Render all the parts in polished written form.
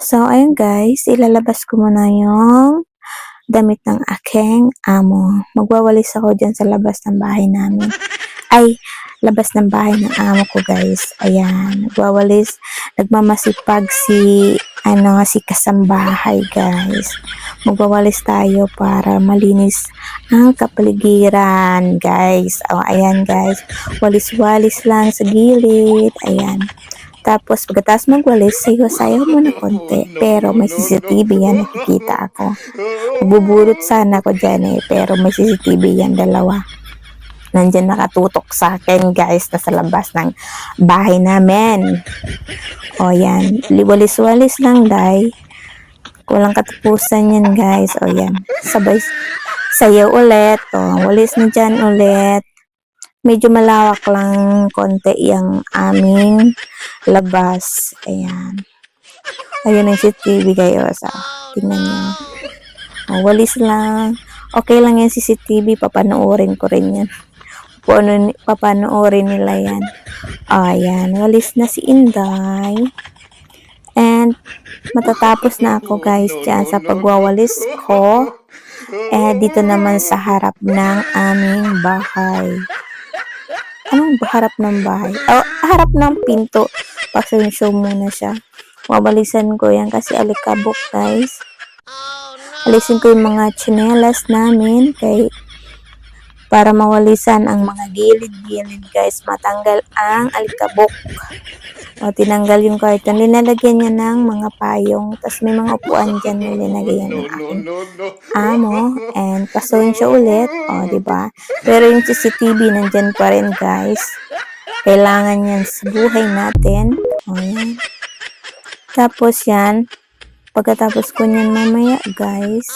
So, ayun guys, ilalabas ko muna yung damit ng aking amo. Magwawalis ako dyan sa labas ng bahay namin. Ay, labas ng bahay ng amo ko guys. Ayan, nagwawalis. Nagmamasipag si kasambahay guys. Magwawalis tayo para malinis ang kapaligiran guys. O, ayan guys. Walis-walis lang sa gilid. Ayan. Tapos, pagkatapos magwalis, sayo-sayo muna konti. Pero may CCTV yan, nakikita ako. Bubulot sana ako dyan pero may CCTV yan, dalawa. Nandyan nakatutok sa akin, guys, na sa labas ng bahay namin. O, yan. Walis-walis lang, day. Kulang katapusan yan, guys. O, yan. Sabay, sayo ulit. O, walis na dyan ulit. Medyo malawak lang konti yung aming labas. Ayan. Ayun ang CCTV kayo. So, tingnan nyo. Walis lang. Okay lang yung CCTV. Papanoorin ko rin yan. Papanoorin nila yan. Ayan. Walis na si Inday. And, matatapos na ako guys dyan sa pagwawalis ko. Dito naman sa harap ng aming bahay. Anong harap ng bahay? Harap ng pinto. Pasensyo muna siya. Mabalisan ko yan kasi alikabok guys. Alisin ko yung mga tsinelas namin para mawalisan ang mga gilid-gilid guys. Matanggal ang alikabok. O, tinanggal yung carton. Linalagyan niya ng mga payong. Tapos may mga upuan dyan na linagyan ng aking amo. And pasensya ulit. O, diba? Pero yung CCTV nandyan pa rin guys. Kailangan yan sa buhay natin. O, yan. Tapos yan. Pagkatapos ko niyan mamaya guys.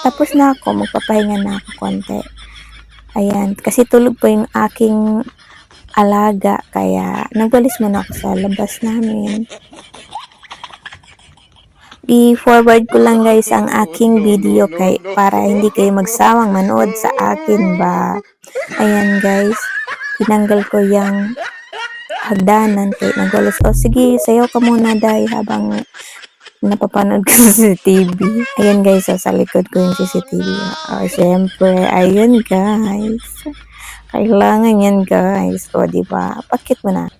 Tapos na ako. Magpapahinga na ako konti. Ayan. Kasi tulog pa yung aking alaga. Kaya nagwalis muna ako sa labas namin. I-forward ko lang guys ang aking video para hindi kayo magsawang manood sa akin ba. Ayan guys. Tinanggal ko yung hagdanan kaya nagwalis. O sige, sayo ka muna day habang napapanood ko sa CCTV. Ayan guys, sa likod ko yung CCTV. O syempre, ayun guys. Kailangan yan guys. O diba, pakit mo na.